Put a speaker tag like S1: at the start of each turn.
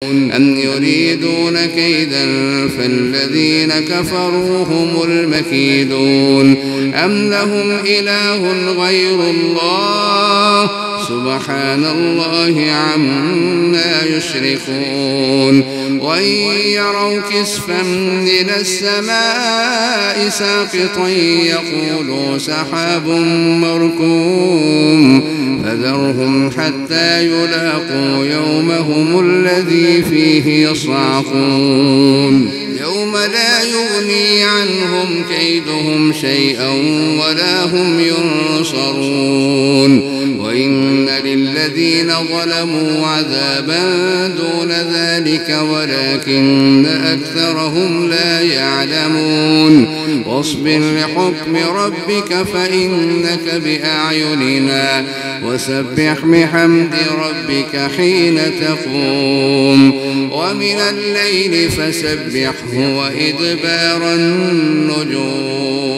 S1: أم يريدون كيدا فالذين كفروا هم المكيدون أم لهم إله غير الله سبحان الله عما يشركون وإن يروا كسفا من السماء ساقطا يقولوا سحاب مركوم فذرهم حتى يلاقوا يومهم الذي فيه يصعقون يوم لا يغني عنهم كيدهم شيئا ولا هم ينصرون وإن للذين ظلموا عذابا دون ذلك ولكن أكثرهم لا يعلمون واصبر لحكم ربك فإنك بأعيننا وسبح بحمد ربك حين تقوم ومن الليل فسبحه وإدبار النجوم